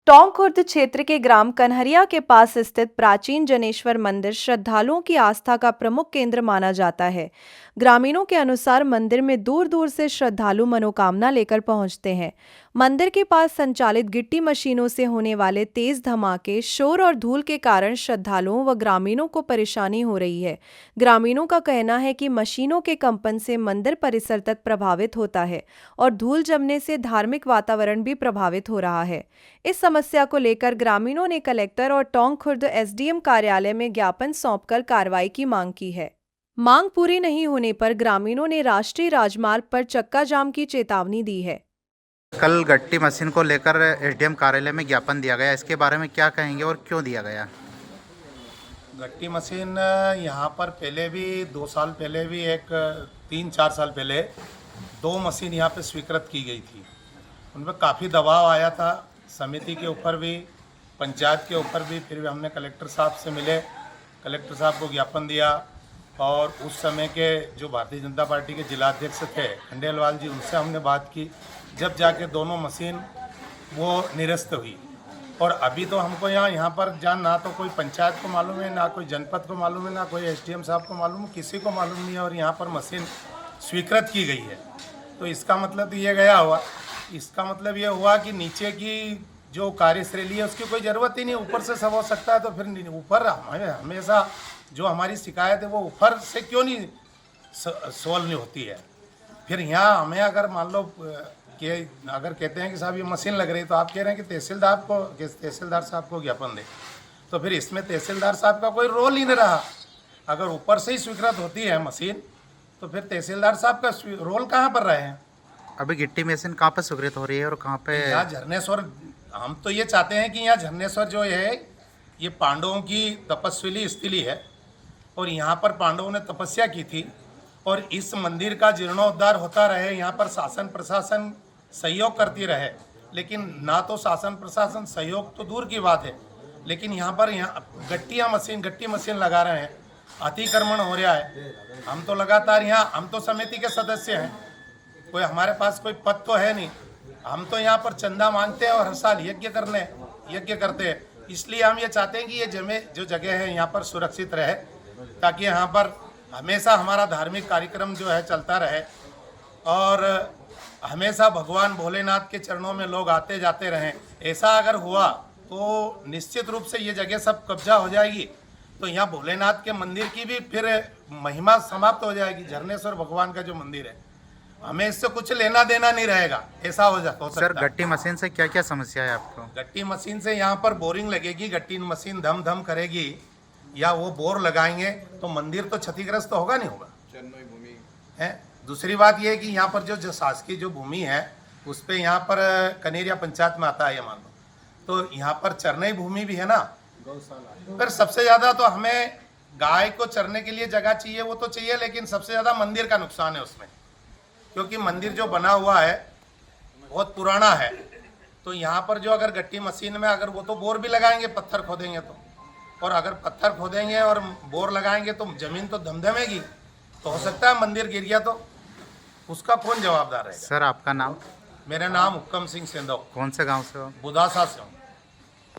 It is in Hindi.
टोंक खुर्द क्षेत्र के ग्राम कन्हरिया के पास स्थित प्राचीन जनेश्वर मंदिर श्रद्धालुओं की आस्था का प्रमुख केंद्र माना जाता है। ग्रामीणों के अनुसार मंदिर में दूर दूर से श्रद्धालु मनोकामना लेकर पहुंचते हैं। मंदिर के पास संचालित गिट्टी मशीनों से होने वाले तेज धमाके, शोर और धूल के कारण श्रद्धालुओं व ग्रामीणों को परेशानी हो रही है। ग्रामीणों का कहना है कि मशीनों के कंपन से मंदिर परिसर तक प्रभावित होता है और धूल जमने से धार्मिक वातावरण भी प्रभावित हो रहा है। इस समस्या को लेकर ग्रामीणों ने कलेक्टर और टोंक खुर्द एसडीएम कार्यालय में ज्ञापन सौंपकर कार्रवाई की मांग की है। मांग पूरी नहीं होने पर ग्रामीणों ने राष्ट्रीय राजमार्ग पर चक्का जाम की चेतावनी दी है। कल गट्टी मशीन को लेकर एसडीएम कार्यालय में ज्ञापन दिया गया, इसके बारे में क्या कहेंगे और क्यों दिया गया? गट्टी मशीन यहाँ पर पहले भी 2 साल पहले भी 3-4 साल पहले 2 मशीन यहाँ पे स्वीकृत की गई थी। उन पर काफ़ी दबाव आया था, समिति के ऊपर भी, पंचायत के ऊपर भी। फिर भी हमने कलेक्टर साहब से मिले, कलेक्टर साहब को ज्ञापन दिया और उस समय के जो भारतीय जनता पार्टी के जिलाध्यक्ष थे खंडेलवाल जी, उनसे हमने बात की। जब जाके दोनों मशीन वो निरस्त हुई। और अभी तो हमको यहाँ पर ना तो कोई पंचायत को मालूम है, ना कोई जनपद को मालूम है, ना कोई एसडीएम साहब को मालूम है, किसी को मालूम नहीं है। और यहाँ पर मशीन स्वीकृत की गई है, तो इसका मतलब ये हुआ कि नीचे की जो कार्यशैली है उसकी कोई ज़रूरत ही नहीं, ऊपर से सब हो सकता है। तो फिर ऊपर हमेशा जो हमारी शिकायत है वो ऊपर से क्यों नहीं सॉल्व नहीं होती है। फिर यहाँ हमें अगर मान लो कि अगर कहते हैं कि साहब ये मशीन लग रही है, तो आप कह रहे हैं कि तहसीलदार साहब को ज्ञापन दे, तो फिर इसमें तहसीलदार साहब का कोई रोल ही नहीं रहा। अगर ऊपर से ही स्वीकृत होती है मशीन, तो फिर तहसीलदार साहब का रोल कहाँ पर रहे हैं? अभी गिट्टी मशीन कहाँ पर स्वीकृत हो रही है और कहाँ पे? यहाँ झरनेश्वर, हम तो ये चाहते हैं कि यहाँ झरनेश्वर जो है ये पांडवों की तपस्विली स्थली है और यहाँ पर पांडवों ने तपस्या की थी। और इस मंदिर का जीर्णोद्धार होता रहे, यहाँ पर शासन प्रशासन सहयोग करती रहे। लेकिन ना तो शासन प्रशासन सहयोग तो दूर की बात है, लेकिन यहाँ पर गट्टी मशीन लगा रहे हैं, अतिक्रमण हो रहा है। हम तो लगातार यहाँ, हम तो समिति के सदस्य हैं, कोई हमारे पास कोई पद तो है नहीं। हम तो यहाँ पर चंदा मांगते हैं और हर साल यज्ञ करते हैं। इसलिए हम ये चाहते हैं कि ये जो जगह है यहाँ पर सुरक्षित रहे, ताकि यहाँ पर हमेशा हमारा धार्मिक कार्यक्रम जो है चलता रहे और हमेशा भगवान भोलेनाथ के चरणों में लोग आते जाते रहें। ऐसा अगर हुआ तो निश्चित रूप से ये जगह सब कब्जा हो जाएगी, तो यहाँ भोलेनाथ के मंदिर की भी फिर महिमा समाप्त हो जाएगी। झरनेश्वर भगवान का जो मंदिर है, हमें इससे कुछ लेना देना नहीं रहेगा, ऐसा हो सकता। सर, गट्टी मशीन से क्या क्या समस्या है आपको? गट्टी मशीन से यहाँ पर बोरिंग लगेगी, गट्टी मशीन धम धम करेगी, या वो बोर लगाएंगे तो मंदिर तो क्षतिग्रस्त होगा नहीं होगा है। दूसरी बात ये है कि यहाँ पर जो शासकीय जो भूमि है उस पर यहाँ पर कनेरिया पंचायत में आता है, ये मान लो, तो यहाँ पर चरनी भूमि भी है ना। फिर सबसे ज़्यादा तो हमें गाय को चरने के लिए जगह चाहिए, वो तो चाहिए, लेकिन सबसे ज़्यादा मंदिर का नुकसान है उसमें, क्योंकि मंदिर जो बना हुआ है बहुत पुराना है। तो यहाँ पर जो अगर गट्टी मशीन में अगर वो तो बोर भी लगाएंगे, पत्थर खोदेंगे तो, और अगर पत्थर खोदेंगे और बोर लगाएंगे तो जमीन तो धमधमेगी, तो हो सकता है मंदिर गिर गया तो उसका कौन जवाबदार है? सर, आपका नाम? मेरा नाम हुक्म सिंह सेंधव। कौन से गांव से हो? बुदासा से हूँ।